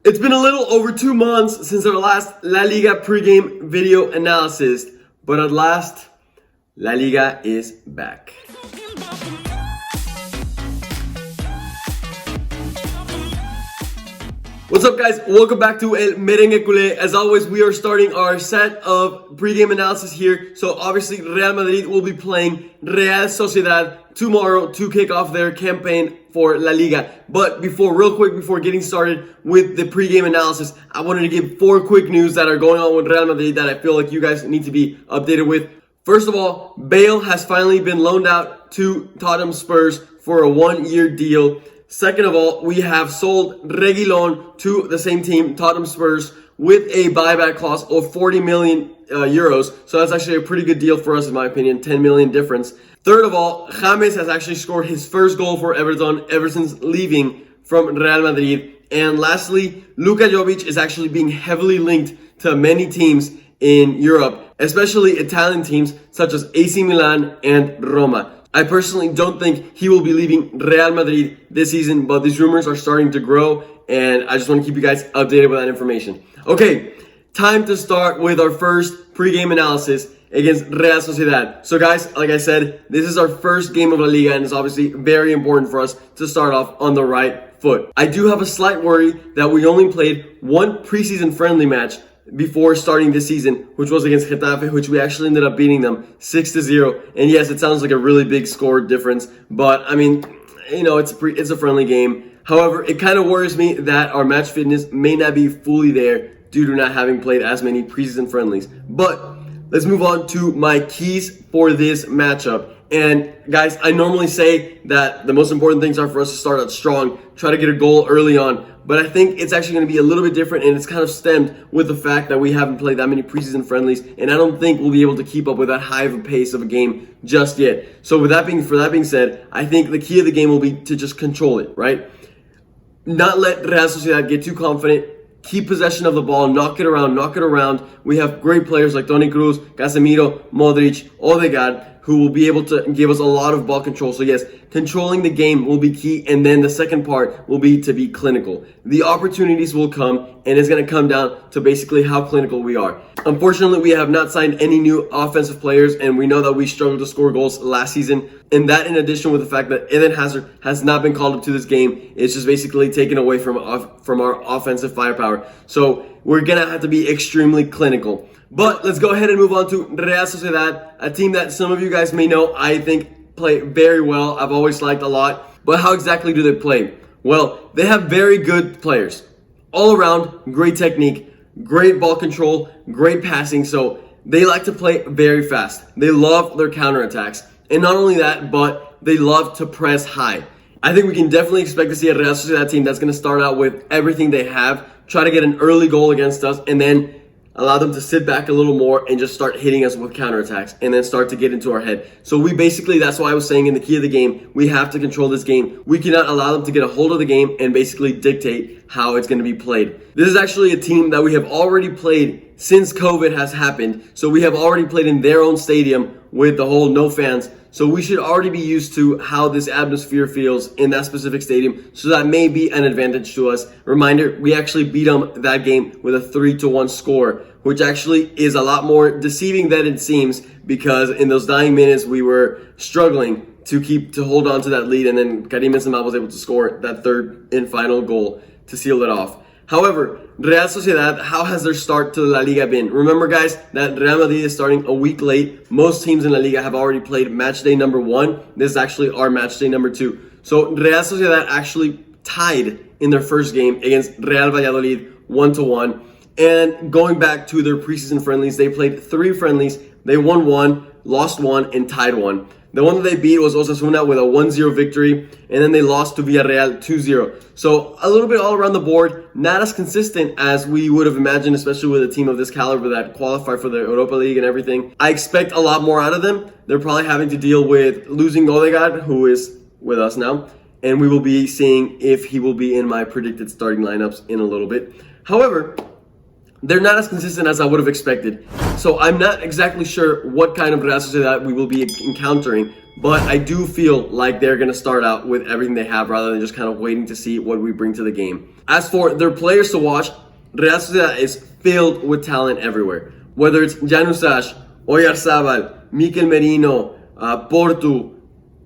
It's been a little over 2 months since our last La Liga pregame video analysis, but at last, La Liga is back. What's up, guys? Welcome back to El Merengue Culé. As always, we are starting our set of pregame analysis here. So obviously, Real Madrid will be playing Real Sociedad tomorrow to kick off their campaign for La Liga. But real quick, before getting started with the pregame analysis, I wanted to give 4 quick news that are going on with Real Madrid that I feel like you guys need to be updated with. First of all, Bale has finally been loaned out to Tottenham Spurs for a 1-year deal. Second of all, we have sold Reguilón to the same team, Tottenham Spurs, with a buyback clause of 40 million euros. So that's actually a pretty good deal for us, in my opinion, 10 million difference. Third of all, James has actually scored his first goal for Everton ever since leaving from Real Madrid. And lastly, Luka Jovic is actually being heavily linked to many teams in Europe, especially Italian teams such as AC Milan and Roma. I personally don't think he will be leaving Real Madrid this season, but these rumors are starting to grow, and I just want to keep you guys updated with that information. Okay, time to start with our first pregame analysis against Real Sociedad. So guys, like I said, this is our first game of La Liga, and it's obviously very important for us to start off on the right foot. I do have a slight worry that we only played one preseason friendly match before starting this season, which was against Getafe, which we actually ended up beating them 6-0. And yes, it sounds like a really big score difference, but I mean, you know, it's a friendly game. However, it kind of worries me that our match fitness may not be fully there due to not having played as many preseason friendlies. But let's move on to my keys for this matchup. And guys, I normally say that the most important things are for us to start out strong, try to get a goal early on. But I think it's actually going to be a little bit different, and it's kind of stemmed with the fact that we haven't played that many preseason friendlies, and I don't think we'll be able to keep up with that high of a pace of a game just yet. So for that being said, I think the key of the game will be to just control it, right? Not let Real Sociedad get too confident. Keep possession of the ball, knock it around. We have great players like Toni Kroos, Casemiro, Modric, Odegaard, who will be able to give us a lot of ball control. So yes, controlling the game will be key, and then the second part will be to be clinical. The opportunities will come, and it's going to come down to basically how clinical we are. Unfortunately, we have not signed any new offensive players, and we know that we struggled to score goals last season. And that, in addition with the fact that Eden Hazard has not been called up to this game, it's just basically taken away from our offensive firepower. So we're going to have to be extremely clinical. But let's go ahead and move on to Real Sociedad, a team that some of you guys may know I think play very well. I've always liked a lot. But how exactly do they play? Well, they have very good players. All around, great technique, great ball control, great passing. So they like to play very fast. They love their counterattacks. And not only that, but they love to press high. I think we can definitely expect to see a Real Sociedad team that's going to start out with everything they have, try to get an early goal against us, and then allow them to sit back a little more and just start hitting us with counterattacks and then start to get into our head. So that's why I was saying in the key of the game, we have to control this game. We cannot allow them to get a hold of the game and basically dictate how it's going to be played. This is actually a team that we have already played since COVID has happened. So we have already played in their own stadium with the whole no fans. So we should already be used to how this atmosphere feels in that specific stadium. So that may be an advantage to us. Reminder, we actually beat them that game with a 3-1 score, which actually is a lot more deceiving than it seems, because in those dying minutes we were struggling to hold on to that lead, and then Karim Benzema was able to score that third and final goal to seal it off. However, Real Sociedad, how has their start to La Liga been? Remember, guys, that Real Madrid is starting a week late. Most teams in La Liga have already played match day number 1. This is actually our match day number 2. So Real Sociedad actually tied in their first game against Real Valladolid 1-1. And going back to their preseason friendlies, they played 3 friendlies. They won 1, lost 1, and tied 1. The one that they beat was Osasuna with a 1-0 victory, and then they lost to Villarreal 2-0. So a little bit all around the board, not as consistent as we would have imagined, especially with a team of this caliber that qualified for the Europa League and everything. I expect a lot more out of them. They're probably having to deal with losing Odegaard, who is with us now, and we will be seeing if he will be in my predicted starting lineups in a little bit. However, they're not as consistent as I would have expected. So I'm not exactly sure what kind of Real Sociedad we will be encountering, but I do feel like they're going to start out with everything they have rather than just kind of waiting to see what we bring to the game. As for their players to watch, Real Sociedad is filled with talent everywhere. Whether it's Januzaj, Oyarzabal, Mikel Merino, Portu,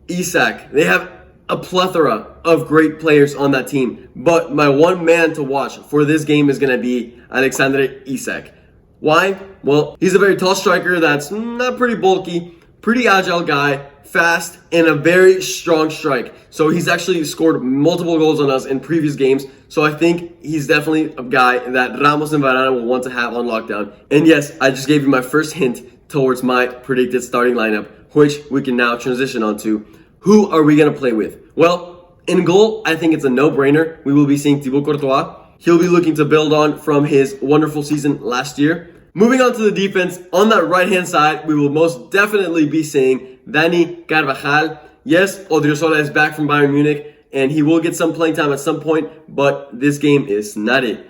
Isaac, they have a plethora of great players on that team. But my one man to watch for this game is going to be Alexandre Isak. Why? Well, he's a very tall striker that's not pretty bulky, pretty agile guy, fast, and a very strong strike. So he's actually scored multiple goals on us in previous games. So I think he's definitely a guy that Ramos and Varane will want to have on lockdown. And yes, I just gave you my first hint towards my predicted starting lineup, which we can now transition onto. Who are we going to play with? Well, in goal, I think it's a no-brainer. We will be seeing Thibaut Courtois. He'll be looking to build on from his wonderful season last year. Moving on to the defense, on that right-hand side, we will most definitely be seeing Dani Carvajal. Yes, Odriozola is back from Bayern Munich, and he will get some playing time at some point, but this game is not it.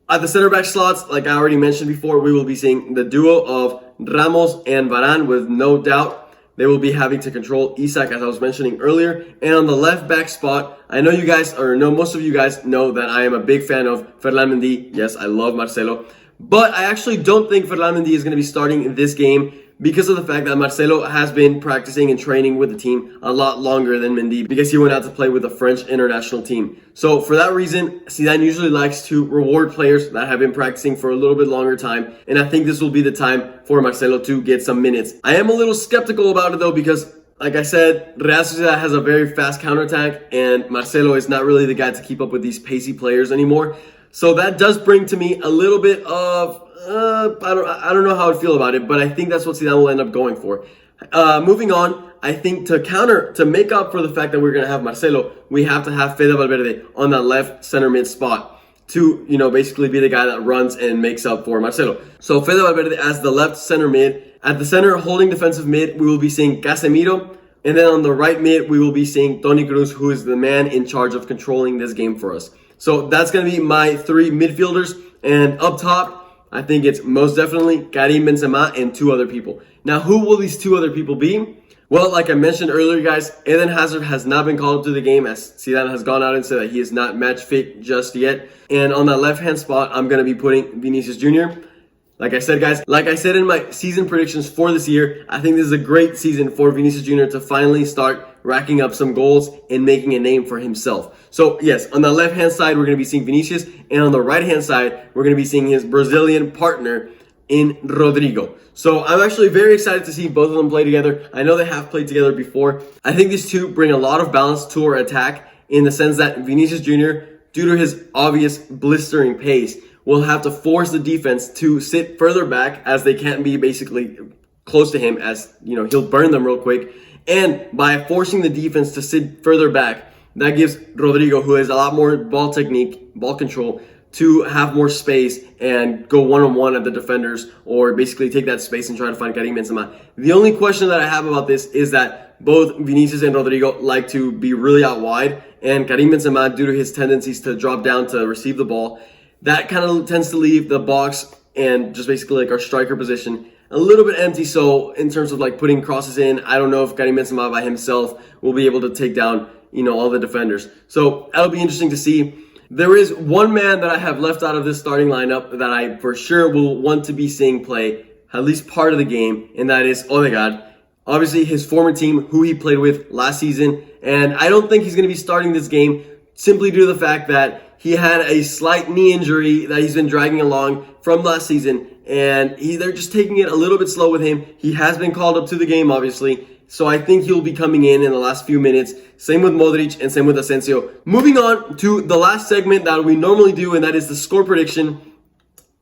At the center back slots, like I already mentioned before, we will be seeing the duo of Ramos and Varane with no doubt. They will be having to control Isak, as I was mentioning earlier. And on the left back spot, I know you guys, or no, most of you guys know that I am a big fan of Ferland Mendy. Yes, I love Marcelo. But I actually don't think Ferland Mendy is going to be starting in this game because of the fact that Marcelo has been practicing and training with the team a lot longer than Mendy because he went out to play with the French international team. So for that reason, Zidane usually likes to reward players that have been practicing for a little bit longer time, and I think this will be the time for Marcelo to get some minutes. I am a little skeptical about it though because, like I said, Real Sociedad has a very fast counterattack, and Marcelo is not really the guy to keep up with these pacey players anymore. So that does bring to me a little bit of I don't know how I feel about it, but I think that's what Zidane will end up going for. Moving on, I think to make up for the fact that we're going to have Marcelo, we have to have Fede Valverde on that left center mid spot to, basically be the guy that runs and makes up for Marcelo. So Fede Valverde as the left center mid. At the center holding defensive mid, we will be seeing Casemiro. And then on the right mid, we will be seeing Toni Kroos, who is the man in charge of controlling this game for us. So that's going to be my three midfielders. And up top, I think it's most definitely Karim Benzema and two other people. Now, who will these two other people be? Well, like I mentioned earlier, guys, Eden Hazard has not been called up to the game as Zidane has gone out and said that he is not match fit just yet. And on that left-hand spot, I'm going to be putting Vinicius Jr. Like I said, guys, like I said in my season predictions for this year, I think this is a great season for Vinicius Jr. to finally start racking up some goals and making a name for himself. So yes, on the left-hand side, we're going to be seeing Vinicius, and on the right-hand side, we're going to be seeing his Brazilian partner in Rodrigo. So I'm actually very excited to see both of them play together. I know they have played together before. I think these two bring a lot of balance to our attack in the sense that Vinicius Jr., due to his obvious blistering pace, will have to force the defense to sit further back as they can't be basically close to him, as he'll burn them real quick. And by forcing the defense to sit further back, that gives Rodrigo, who has a lot more ball technique, ball control, to have more space and go one-on-one at the defenders, or basically take that space and try to find Karim Benzema. The only question that I have about this is that both Vinicius and Rodrigo like to be really out wide, and Karim Benzema, due to his tendencies to drop down to receive the ball, that kind of tends to leave the box and just basically like our striker position a little bit empty. So in terms of like putting crosses in, I don't know if Karim Benzema by himself will be able to take down, all the defenders. So that'll be interesting to see. There is one man that I have left out of this starting lineup that I for sure will want to be seeing play at least part of the game, and that is Odegaard. Obviously his former team, who he played with last season, and I don't think he's going to be starting this game simply due to the fact that he had a slight knee injury that he's been dragging along from last season, and they're just taking it a little bit slow with him. He has been called up to the game, obviously, so I think he'll be coming in the last few minutes. Same with Modric and same with Asensio. Moving on to the last segment that we normally do, and that is the score prediction.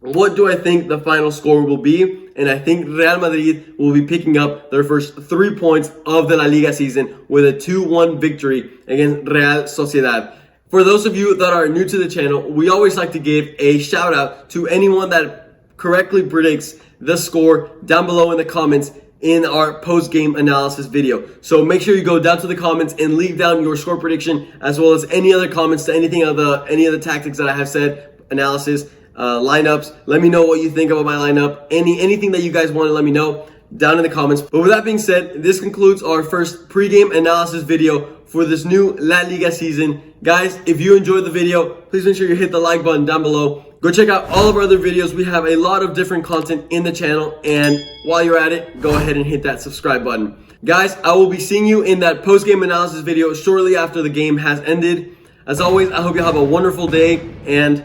What do I think the final score will be? And I think Real Madrid will be picking up their first 3 points of the La Liga season with a 2-1 victory against Real Sociedad. For those of you that are new to the channel, we always like to give a shout out to anyone that correctly predicts the score down below in the comments in our post-game analysis video. So make sure you go down to the comments and leave down your score prediction, as well as any other comments to any of the tactics that I have said, analysis, lineups. Let me know what you think about my lineup. Anything that you guys want to let me know down in the comments. But with that being said, this concludes our first pregame analysis video for this new La Liga season. Guys, if you enjoyed the video, please make sure you hit the like button down below. Go check out all of our other videos. We have a lot of different content in the channel. And while you're at it, go ahead and hit that subscribe button. Guys, I will be seeing you in that post-game analysis video shortly after the game has ended. As always, I hope you have a wonderful day, and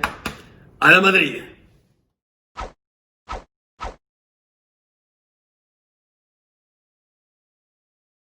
Real Madrid.